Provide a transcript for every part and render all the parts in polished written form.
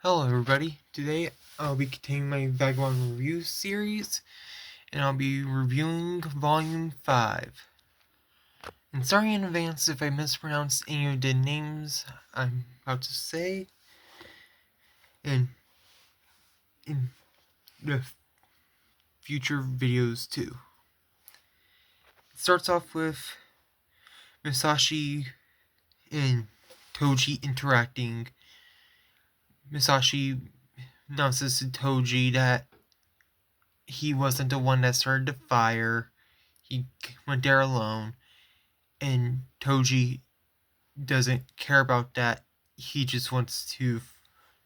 Hello everybody, today I'll be continuing my Vagabond review series, and I'll be reviewing Volume 5. And sorry in advance if I mispronounce any of the names I'm about to say, and in the future videos too. It starts off with Musashi and Toji interacting. Musashi announces to Toji that he wasn't the one that started the fire. He went there alone, and Toji doesn't care about that. He just wants to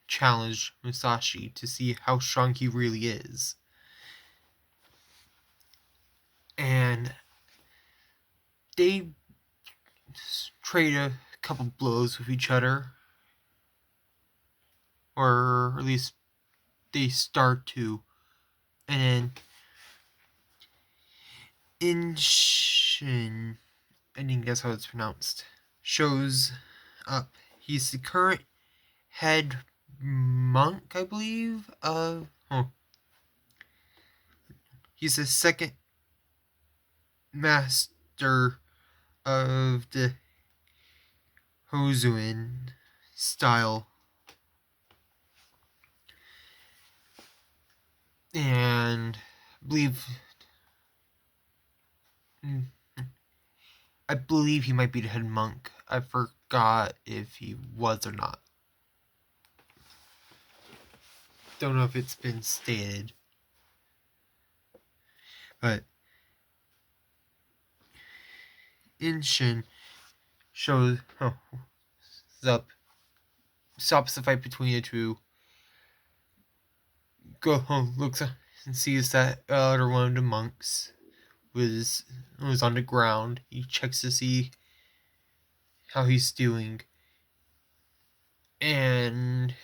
challenge Musashi to see how strong he really is. And they trade a couple blows with each other, or at least they start to. And then Inshin, I think that's how it's pronounced, shows up. He's the current head monk, I believe, he's the second master of the Hozuin style. And I believe he might be the head monk. I forgot if he was or not. Don't know if it's been stated. But Inshin shows up, stops the fight between the two, looks and sees that other one of the monks was on the ground. He checks to see how he's doing, and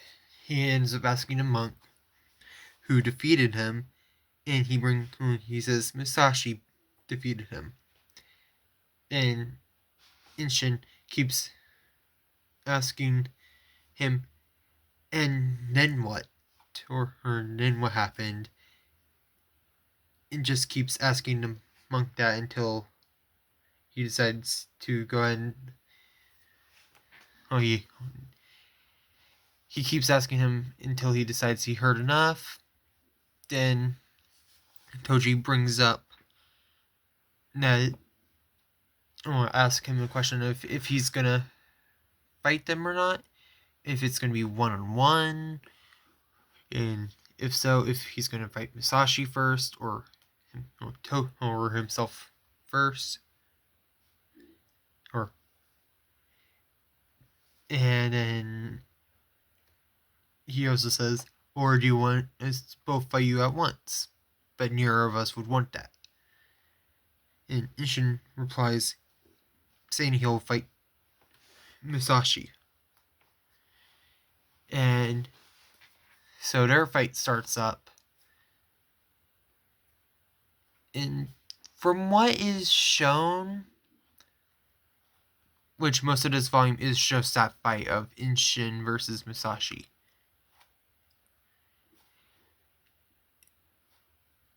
he ends up asking the monk who defeated him, and he says Musashi defeated him. And Inshin keeps asking him, and then what? Or then what happened? And just keeps asking the monk that until he decides to go ahead and he keeps asking him until he decides he heard enough. Then Toji brings up that, or ask him a question of if he's gonna fight them or not, if it's gonna be one-on-one, and if so, if he's gonna fight Musashi first or himself first, and then he also says, or do you want us to both fight you at once? But neither of us would want that. And Ishin replies, saying he'll fight Musashi. And so their fight starts up. And from what is shown, which most of this volume is just that fight of Inshin versus Musashi.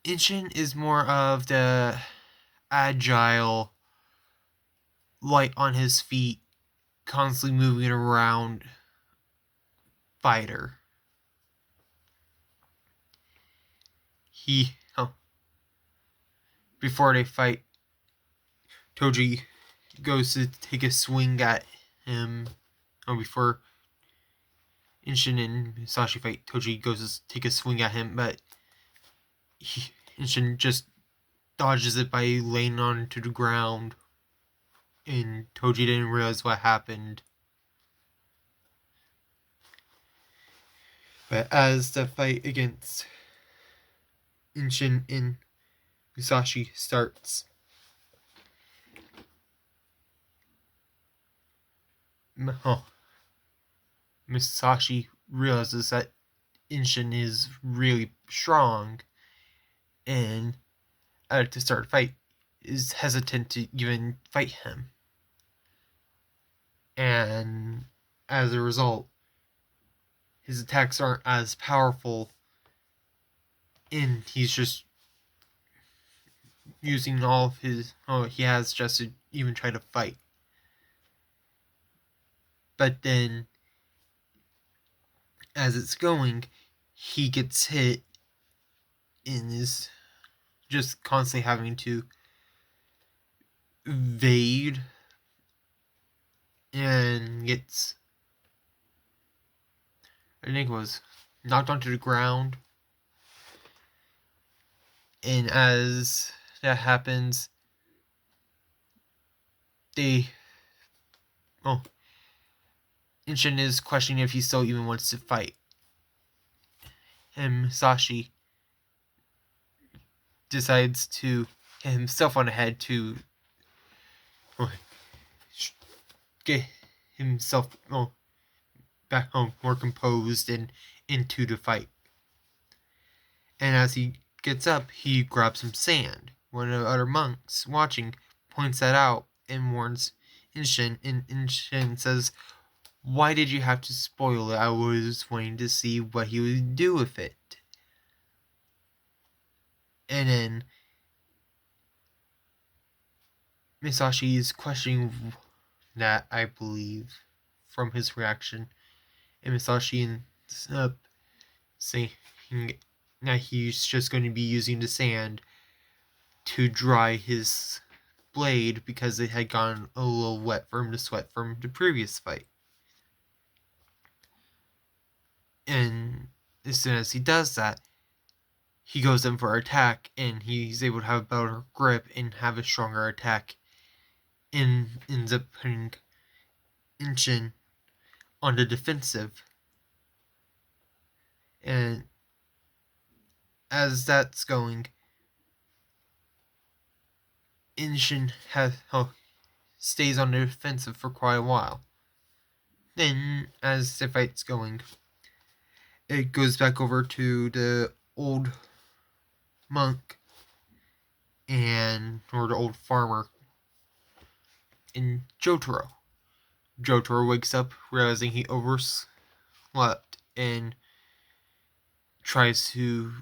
Inshin is more of the agile, light on his feet, constantly moving around fighter. Before they fight, Toji goes to take a swing at him. Before Inshin and Musashi fight, Toji goes to take a swing at him, but Inshin just dodges it by laying onto the ground, and Toji didn't realize what happened. But as the fight against Inshin and Musashi starts, Musashi realizes that Inshin is really strong, and to start a fight is hesitant to even fight him. And as a result, his attacks aren't as powerful, and he's just using all of his he has just to even try to fight. But then, as it's going, he gets hit and is just constantly having to evade and gets, I think it was, knocked onto the ground. And as that happens, Inshin is questioning if he still even wants to fight. And Musashi decides to hit himself on the head to get himself back home more composed and into the fight. And as he gets up, he grabs some sand. One of the other monks watching points that out and warns Inshin, and Inshin says, "Why did you have to spoil it? I was waiting to see what he would do with it." And then Musashi is questioning that, I believe, from his reaction. And Musashi ends up saying that he's just going to be using the sand to dry his blade because it had gotten a little wet for him to sweat from the previous fight. And as soon as he does that, he goes in for attack, and he's able to have a better grip and have a stronger attack, and ends up putting Inshin on the defensive. And as that's going, Inshin stays on the defensive for quite a while. Then, as the fight's going, it goes back over to the old monk or the old farmer in Jotaro. Jotaro wakes up realizing he overslept and tries to.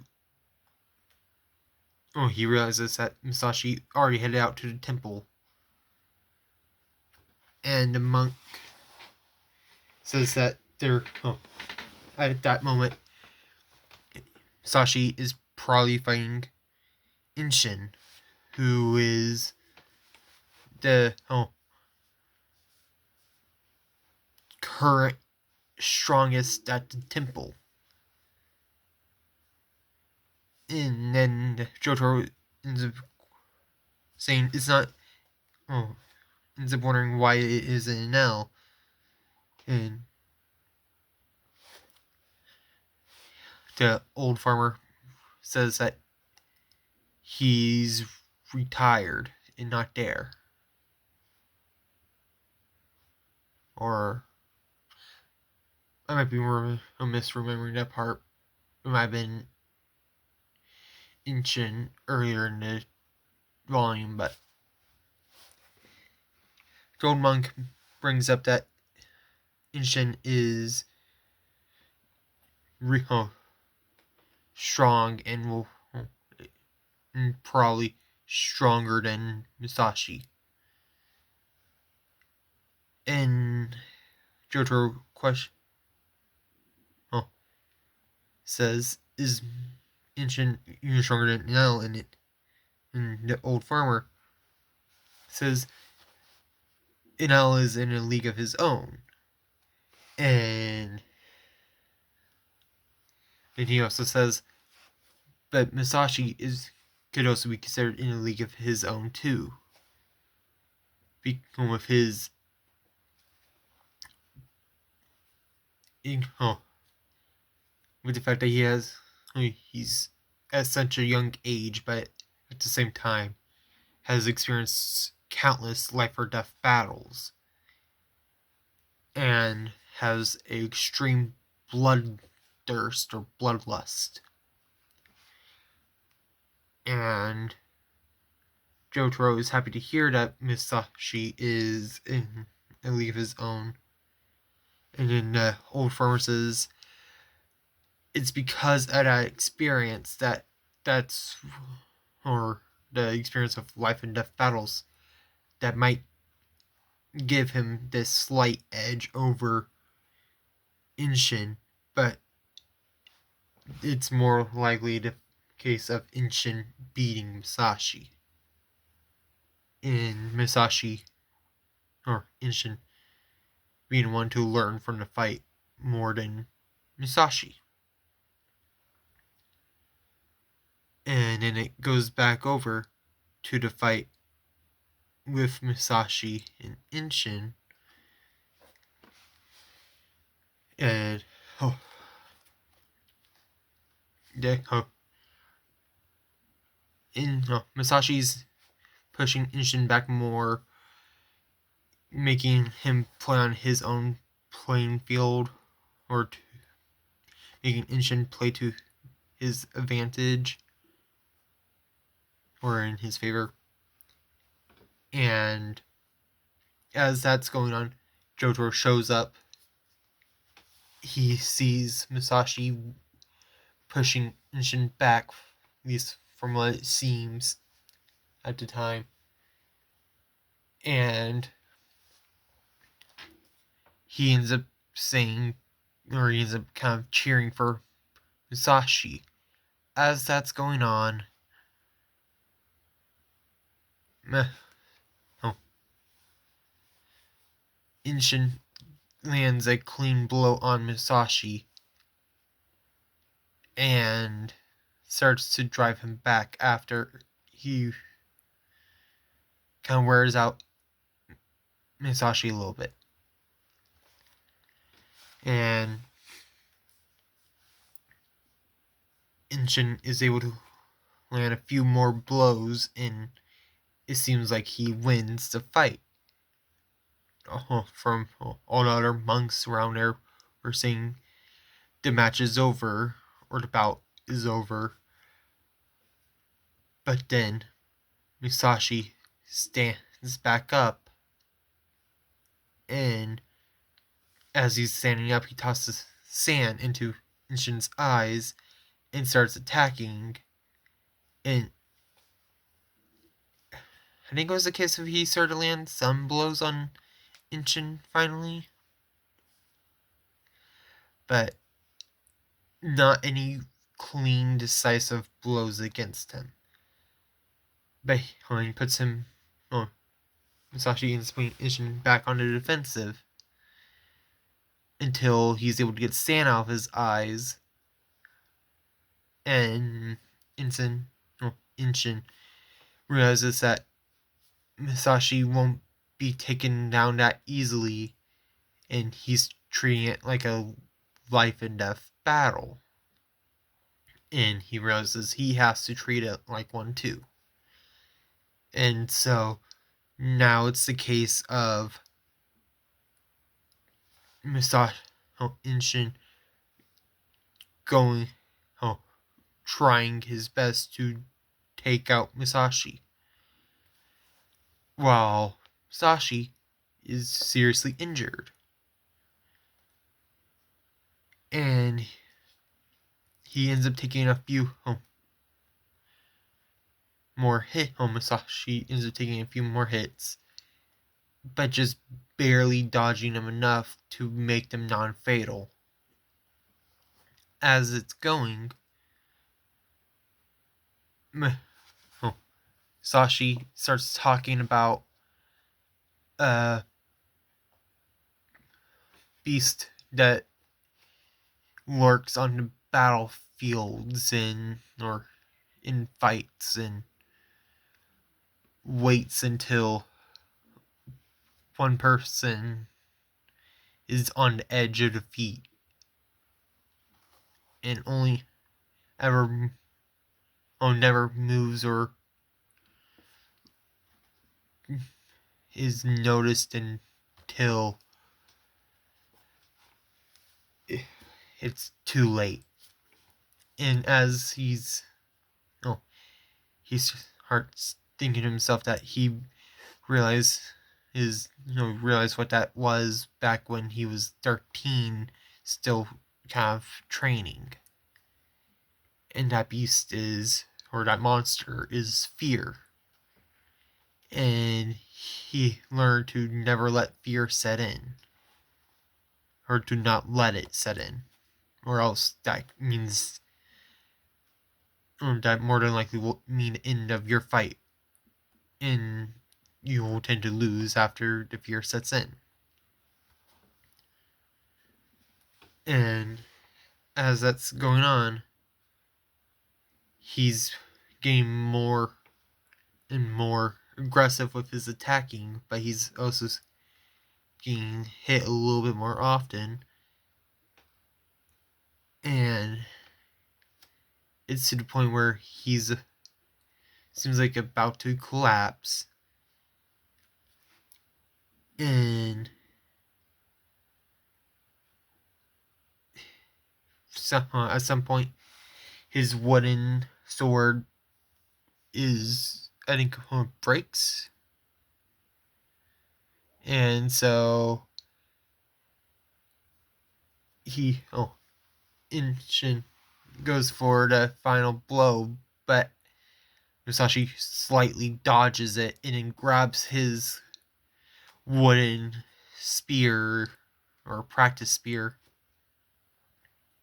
He realizes that Musashi already headed out to the temple. And the monk says that at that moment, Musashi is probably fighting Inshin, who is the current strongest at the temple. And then Jotaro ends up saying it's not. Ends up wondering why it is an L. And the old farmer says that he's retired and not there. Or I might be misremembering that part. It might have been Inshin earlier in the volume, but the old monk brings up that Inshin is strong and will probably stronger than Musashi. And Jotaro says, "Is Inshin even stronger than Nell?" And the old farmer says, Inel is in a league of his own. And then he also says, but Musashi could also be considered in a league of his own too. With his with the fact that he's at such a young age, but at the same time has experienced countless life or death battles and has an extreme bloodthirst or bloodlust. And Jotaro is happy to hear that Musashi is in a league of his own. And then the old farmer says it's because of that experience that's or the experience of life and death battles that might give him this slight edge over Inshin, but it's more likely the case of Inshin beating Musashi. In Musashi or Inshin being one to learn from the fight more than Musashi. And then it goes back over to the fight with Musashi and Inshin. And Musashi's pushing Inshin back more, making him play on his own playing field, or making Inshin play to his advantage or in his favor. And as that's going on, Jotaro shows up. He sees Musashi pushing Inshin back, at least from what it seems at the time. And he ends up saying, or he ends up kind of cheering for Musashi. As that's going on, Inshin lands a clean blow on Musashi and starts to drive him back after he kind of wears out Musashi a little bit. And Inshin is able to land a few more blows, and it seems like he wins the fight. From all the other monks around there were saying the match is over, or the bout is over. But then Musashi stands back up, and as he's standing up, he tosses sand into Inshin's eyes and starts attacking. And I think it was the case of he started to land some blows on Inshin finally, but not any clean, decisive blows against him. But he puts him, Musashi ends up putting Inshin back on the defensive until he's able to get sand out of his eyes, and Inshin realizes that Musashi won't be taken down that easily, and he's treating it like a life and death battle. And he realizes he has to treat it like one too. And so now it's the case of Inshin trying his best to take out Musashi, while Musashi is seriously injured. And he ends up taking a few more hits. Musashi ends up taking a few more hits, but just barely dodging them enough to make them non-fatal. As it's going, Musashi starts talking about a beast that lurks on the battlefields or in fights, and waits until one person is on the edge of defeat, and only never moves or is noticed until it's too late. And as he starts thinking to himself that he realized what that was back when he was 13, still kind of training. And that beast is, or that monster is fear. And he learned to never let fear set in, or to not let it set in, or else that means, that more than likely will mean end of your fight, and you will tend to lose after the fear sets in. And as that's going on, he's getting more and more aggressive with his attacking, but he's also getting hit a little bit more often. And it's to the point where he's seems like about to collapse. And at some point, his wooden sword is, I think, breaks. And so Inshin goes for the final blow, but Musashi slightly dodges it and then grabs his wooden spear, or practice spear,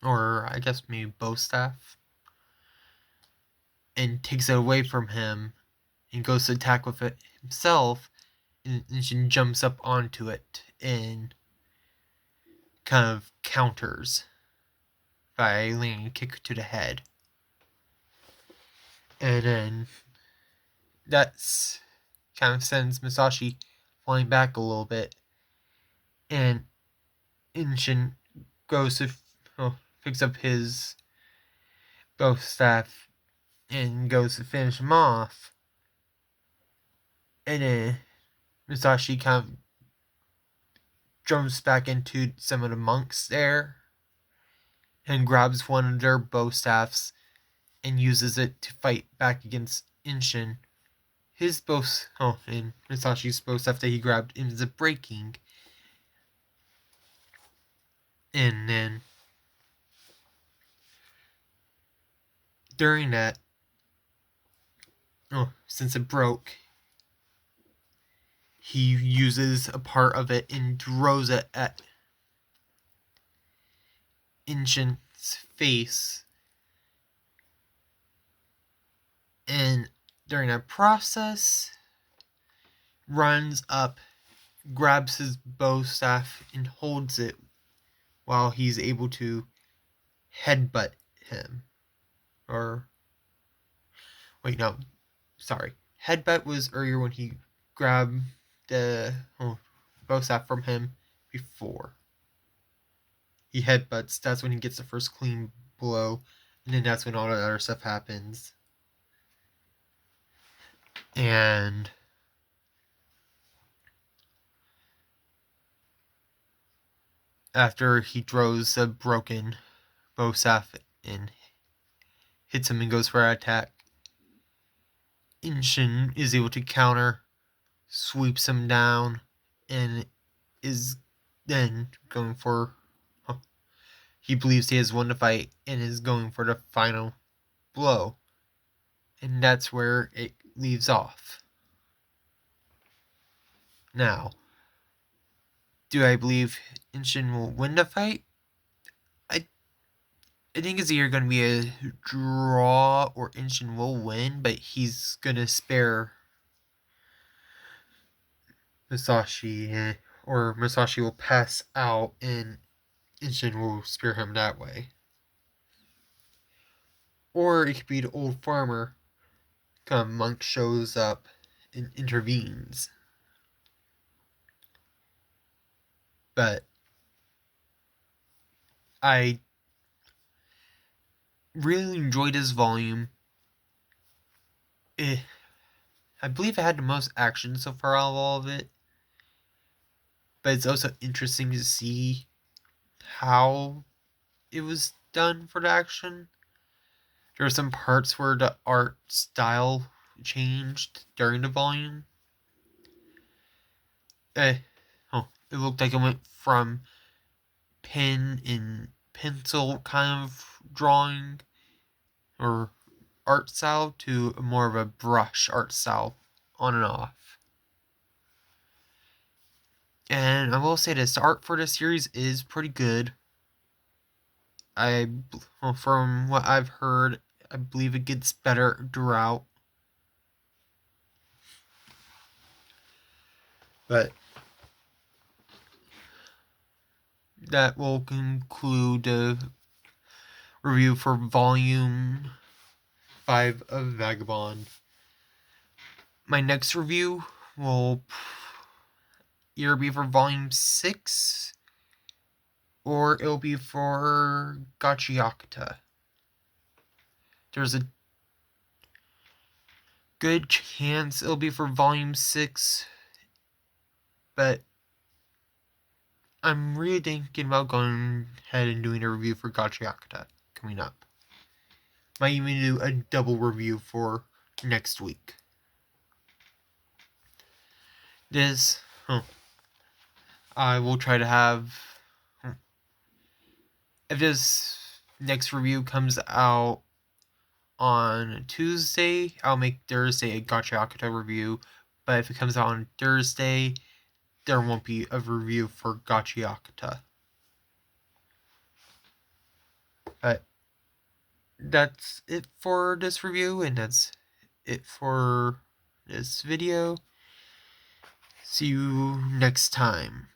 or I guess maybe bow staff, and takes it away from him and goes to attack with it himself, and Inshin jumps up onto it and kind of counters by landing a kick to the head. And then that's kind of sends Musashi flying back a little bit, and Inshin goes to picks up his bow staff and goes to finish him off, and then Musashi kind of jumps back into some of the monks there and grabs one of their bow staffs and uses it to fight back against Inshin. His bow, and Musashi's bow staff that he grabbed ends up breaking, and then during that, since it broke, he uses a part of it and throws it at Inshin's face. And during that process, runs up, grabs his bow staff, and holds it while he's able to headbutt him. Or, wait, no, sorry. Headbutt was earlier when he grabbed the bow staff from him before. He headbutts, that's when he gets the first clean blow, and then that's when all the other stuff happens. And after he throws a broken bow staff and hits him and goes for an attack, Inshin is able to counter, sweeps him down, and is then going for, he believes he has won the fight and is going for the final blow. And that's where it leaves off. Now, do I believe Inshin will win the fight? I think it's either going to be a draw or Inshin will win, but he's going to spare Musashi, or Musashi will pass out and Inshin will spare him that way. Or it could be the old farmer, kind of monk shows up and intervenes. But I really enjoyed this volume. I believe it had the most action so far out of all of it. But it's also interesting to see how it was done for the action. There were some parts where the art style changed during the volume. It looked like it went from pen and pencil kind of drawing, or art style to more of a brush art style on and off. And I will say this, the art for this series is pretty good. From what I've heard, I believe it gets better throughout. But that will conclude the review for Volume 5 of Vagabond. My next review will either be for Volume 6 or it'll be for Gachiakuta. There's a good chance it'll be for Volume 6, but I'm really thinking about going ahead and doing a review for Gachiakuta coming up. Might even do a double review for next week. I will try to have, if this next review comes out on Tuesday, I'll make Thursday a Gachiakuta review, but if it comes out on Thursday, there won't be a review for Gachiakuta. But that's it for this review, and that's it for this video. See you next time.